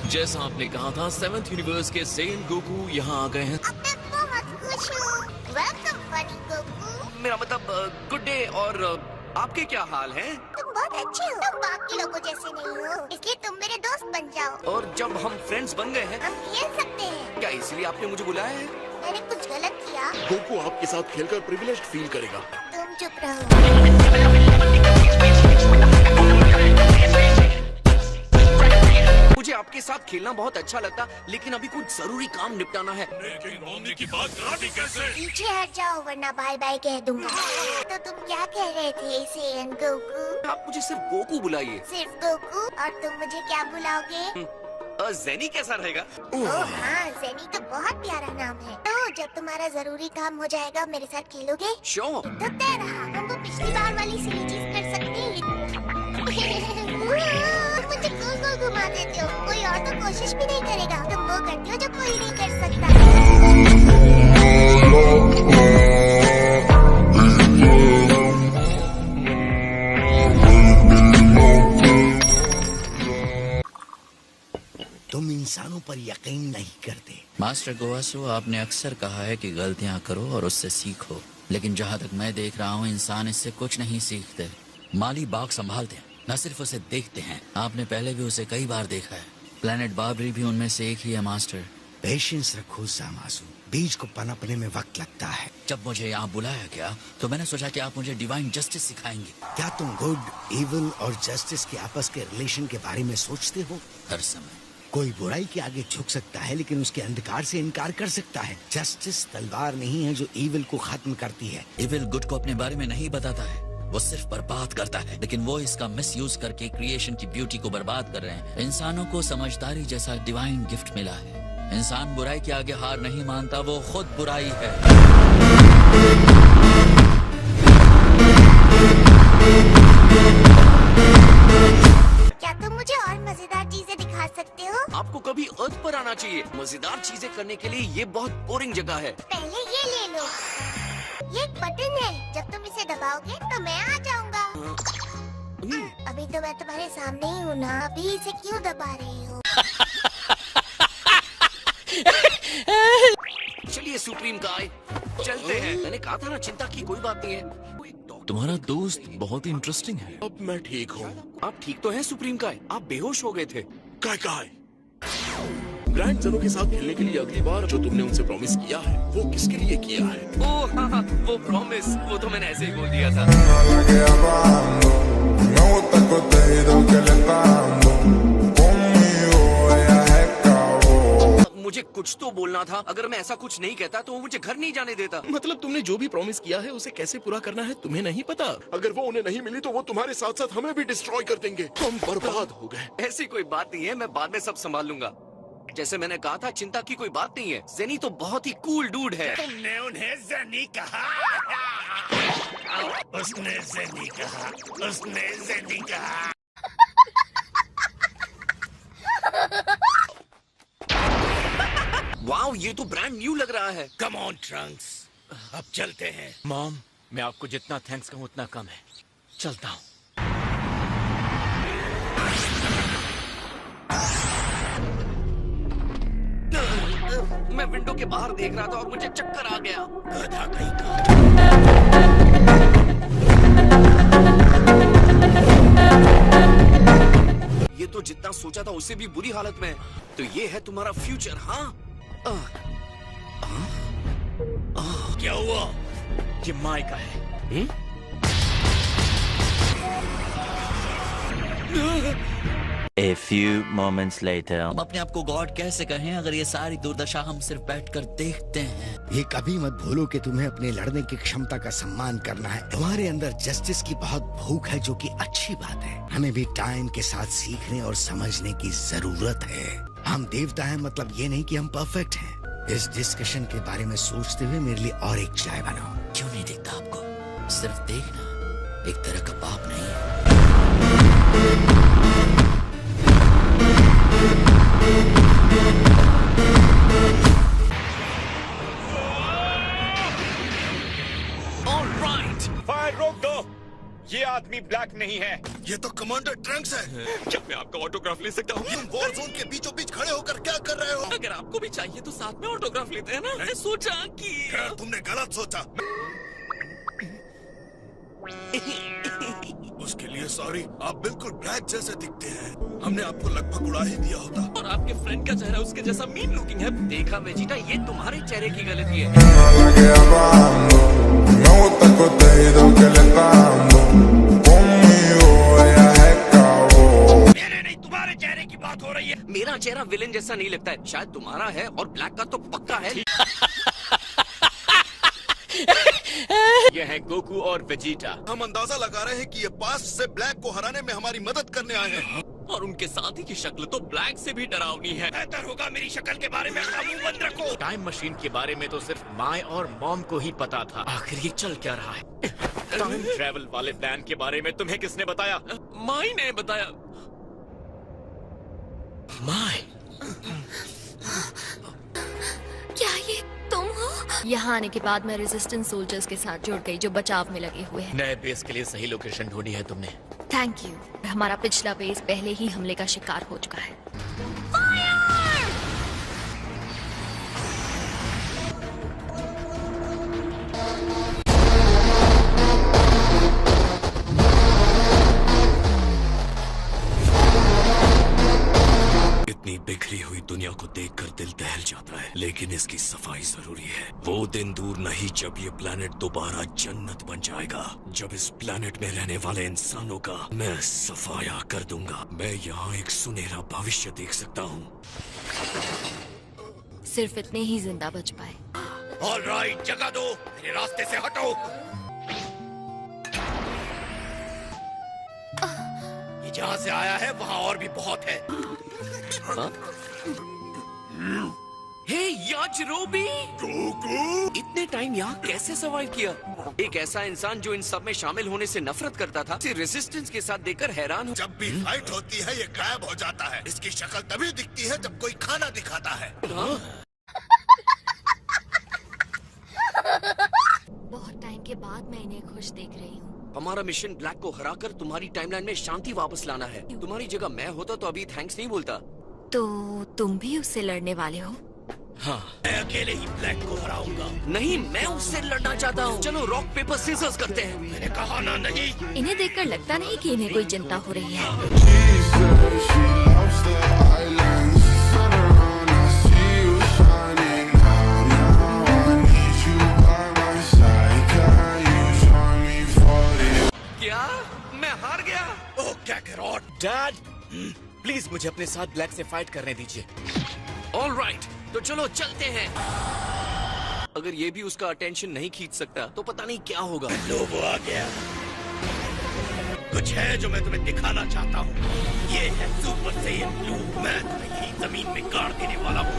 जैसा आपने कहा था 7th यूनिवर्स के सेन गोकू यहाँ आ गए हैं। अब मैं बहुत खुश हूँ। Welcome funny Goku. मेरा मतलब गुड डे। और आपके क्या हाल हैं? तुम बहुत अच्छे हो। तुम बाकी लोगों जैसे नहीं हो, इसलिए तुम मेरे दोस्त बन जाओ। और जब हम फ्रेंड्स बन गए हैं, हम खेल सकते हैं। क्या इसलिए आपने मुझे बुलाया है? मैंने कुछ गलत किया? गोकू आपके साथ खेलकर प्रिविलेज्ड फील करेगा। तुम चुप रहो। मुझे आपके साथ खेलना बहुत अच्छा लगता, लेकिन अभी कुछ जरूरी काम निपटाना है। लेकिन मम्मी की बात कराती कैसे? पीछे हट जाओ वरना बाय बाय कह दूंगा। तो तुम क्या कह रहे थे सेन गोकू? आप मुझे सिर्फ गोकू बुलाइए। सिर्फ गोकू? और तुम मुझे क्या बुलाओगे? जेनी कैसा रहेगा? ओह हाँ, जेनी तो बहुत प्यारा नाम है। तो जब तुम्हारा जरूरी काम हो जाएगा मेरे साथ खेलोगे? श्योर। तो तय रहा, हम वो पिछली बार वाली सिली चीज कर सकते हैं। मुझे गोल गोल घुमा देते हो, कोई और तो कोशिश भी नहीं करेगा। तुम वो करते हो जो कोई नहीं कर सकता। तुम इंसानों पर यकीन नहीं करते। मास्टर गोवासु, आपने अक्सर कहा है कि गलतियां करो और उससे सीखो, लेकिन जहां तक मैं देख रहा हूं इंसान इससे कुछ नहीं सीखते। माली बाग संभालते हैं, न सिर्फ उसे देखते हैं। आपने पहले भी उसे कई बार देखा है। प्लेनेट बाबरी भी उनमें से एक ही है मास्टर। पेशेंस रखो सामासु, बीज को पनपने में वक्त लगता है। जब मुझे यहाँ बुलाया गया तो मैंने सोचा कि आप मुझे डिवाइन जस्टिस सिखाएंगे। क्या तुम गुड, इविल और जस्टिस के आपस के रिलेशन के बारे में सोचते हो? हर समय कोई बुराई के आगे झुक सकता है लेकिन उसके अंधकार से इनकार कर सकता है। जस्टिस तलवार नहीं है जो इविल को खत्म करती है। इविल गुड को अपने बारे में नहीं बताता है, वो सिर्फ बर्बाद करता है, लेकिन वो इसका मिसयूज करके क्रिएशन की ब्यूटी को बर्बाद कर रहे हैं। इंसानों को समझदारी जैसा डिवाइन गिफ्ट मिला है। इंसान बुराई के आगे हार नहीं मानता, वो खुद बुराई है। क्या तुम मुझे और मजेदार चीजें दिखा सकते हो? आपको कभी अर्थ पर आना चाहिए। मजेदार चीजें करने के लिए ये बहुत बोरिंग जगह है। पहले ये ले लो। ये एक बटन है, जब तुम इसे दबाओगे तो मैं आ जाऊंगा। अभी तो मैं तुम्हारे सामने ही हूँ ना, अभी इसे क्यों दबा रही हो? चलिए सुप्रीम काय, चलते हैं। मैंने कहा था ना, चिंता की कोई बात नहीं है। तुम्हारा दोस्त बहुत ही इंटरेस्टिंग है। अब मैं ठीक हूँ। आप ठीक तो हैं सुप्रीम काय? आप बेहोश हो गए थे। काय ग्रैंड जनों के साथ खेलने के लिए अगली बार जो तुमने उनसे प्रॉमिस किया है वो किसके लिए किया है? ओह हाँ, वो प्रॉमिस, वो तो मैंने ऐसे ही बोल दिया था। मुझे कुछ तो बोलना था। अगर मैं ऐसा कुछ नहीं कहता तो वो मुझे घर नहीं जाने देता। मतलब तुमने जो भी प्रॉमिस किया है उसे कैसे पूरा करना है तुम्हें नहीं पता? अगर वो उन्हें नहीं मिली तो वो तुम्हारे साथ साथ हमें भी डिस्ट्रॉय कर देंगे। हम बर्बाद हो गए। ऐसी कोई बात नहीं है, मैं बाद में सब संभाल लूंगा। जैसे मैंने कहा था, चिंता की कोई बात नहीं है। जेनी तो बहुत ही कूल डूड है। तुमने उन्हें जेनी कहा? उसने जेनी कहा, उसने जेनी कहा। वाओ, ये तो ब्रांड न्यू लग रहा है। कम ऑन ट्रंक्स, अब चलते हैं। मॉम, मैं आपको जितना थैंक्स कहूँ उतना कम है। चलता हूँ। मैं विंडो के बाहर देख रहा था और मुझे चक्कर आ गया। गधा कहीं का। ये तो जितना सोचा था उससे भी बुरी हालत में है। तो ये है तुम्हारा फ्यूचर? हाँ। क्या हुआ? ये माई का है। A few moments later. हम अपने आप को गॉड कैसे कहें अगर ये सारी दुर्दशा हम सिर्फ बैठकर देखते हैं। ये कभी मत भूलो कि तुम्हें अपने लड़ने की क्षमता का सम्मान करना है। तुम्हारे अंदर जस्टिस की बहुत भूख है, जो कि अच्छी बात है। हमें भी टाइम के साथ सीखने और समझने की जरूरत है। हम देवता हैं मतलब ये नहीं कि हम परफेक्ट हैं। इस डिस्कशन के बारे में सोचते हुए मेरे लिए और एक चाय बनाओ। क्यों नहीं दिखता आपको? सिर्फ देखना एक तरह का पाप नहीं है। फायर रोक दो। ये आदमी ब्लैक नहीं है। ये तो कमांडर ट्रंक्स है। क्या मैं आपका ऑटोग्राफ ले सकता हूँ? तुम वॉर जोन के बीचों बीच खड़े आपको भी चाहिए तो साथ में ऑटोग्राफ लेते हैं ना। मैंने सोचा कि खैर, तुमने गलत सोचा। उसके लिए सॉरी। आप बिल्कुल ब्लैक जैसे दिखते हैं। हमने आपको लगभग उड़ा ही दिया होता। और आपके फ्रेंड का चेहरा उसके जैसा मीन लुकिंग है। देखा वेजिटा, ये तुम्हारे चेहरे की गलती है। la que bajando. Me gusta el contenido que le está dando. Conmigo ella se acabó. मेरे नहीं, तुम्हारे चेहरे की बात हो रही है। मेरा चेहरा विलेन जैसा नहीं लगता है, शायद तुम्हारा है, और ब्लैक का तो पक्का है। ये है गोकू और वेजिटा। हम अंदाजा लगा रहे हैं कि ये पास्ट से ब्लैक को हराने में हमारी मदद करने आए हैं। और उनके साथी की शक्ल तो ब्लैक से भी डरावनी है। बेहतर होगा मेरी शक्ल के बारे में अपना मुंह बंद रखो। टाइम मशीन के बारे में तो सिर्फ माय और मॉम को ही पता था। आखिर ये चल क्या रहा है? टाइम ट्रेवल वाले प्लान के बारे में तुम्हें किसने बताया? माय ने बताया। माय, क्या ये तुम हो? यहाँ आने के बाद मैं रेजिस्टेंस सोल्जर्स के साथ जुड़ गई जो बचाव में लगे हुए हैं। नए बेस के लिए सही लोकेशन ढूंढी है तुमने। Thank you. हमारा पिछला बेस पहले ही हमले का शिकार हो चुका है। इतनी बिखरी हुई दुनिया को देखकर दिल दहल जाता है, लेकिन इसकी सफाई जरूरी है। वो दिन दूर नहीं जब ये प्लेनेट दोबारा जन्नत बन जाएगा, जब इस प्लेनेट में रहने वाले इंसानों का मैं सफाया कर दूंगा। मैं यहाँ एक सुनहरा भविष्य देख सकता हूँ। सिर्फ इतने ही जिंदा बच पाए। ऑलराइट, जगह दो, मेरे रास्ते से हटो। ये जहाँ से आया है वहाँ और भी बहुत है। हे याजरोबी, इतने टाइम यहाँ कैसे सर्वाइव किया? एक ऐसा इंसान जो इन सब में शामिल होने से नफरत करता था, इसे रेजिस्टेंस के साथ देखकर हैरान हूँ। जब भी फाइट होती है ये गायब हो जाता है। इसकी शक्ल तभी दिखती है जब कोई खाना दिखाता है। बहुत टाइम के बाद मैं इन्हें खुश देख रही हूँ। हमारा मिशन ब्लैक को हराकर तुम्हारी टाइमलाइन में शांति वापस लाना है। तुम्हारी जगह मैं होता तो अभी थैंक्स नहीं बोलता। तो तुम भी उससे लड़ने वाले हो? हाँ, मैं अकेले ही ब्लैक को हराऊंगा। नहीं, मैं उससे लड़ना चाहता हूँ। चलो रॉक पेपर सीजर्स करते हैं। मैंने कहा ना नहीं। इन्हें देखकर लगता नहीं कि इन्हें कोई चिंता हो रही है। She said she loves the islands. Said her own, I see you shining now. Now I need you by my side. Can you join me for this? क्या मैं हार गया? ओह कैकरॉट, डैड प्लीज मुझे अपने साथ ब्लैक से फाइट करने दीजिए। ऑलराइट, तो चलो चलते हैं। अगर ये भी उसका अटेंशन नहीं खींच सकता तो पता नहीं क्या होगा। लो वो आ गया। कुछ है जो मैं तुम्हें दिखाना चाहता हूँ। ये है सुपर सैयन ब्लू। मैं तुम्हें यही जमीन में गाड़ देने वाला हूँ।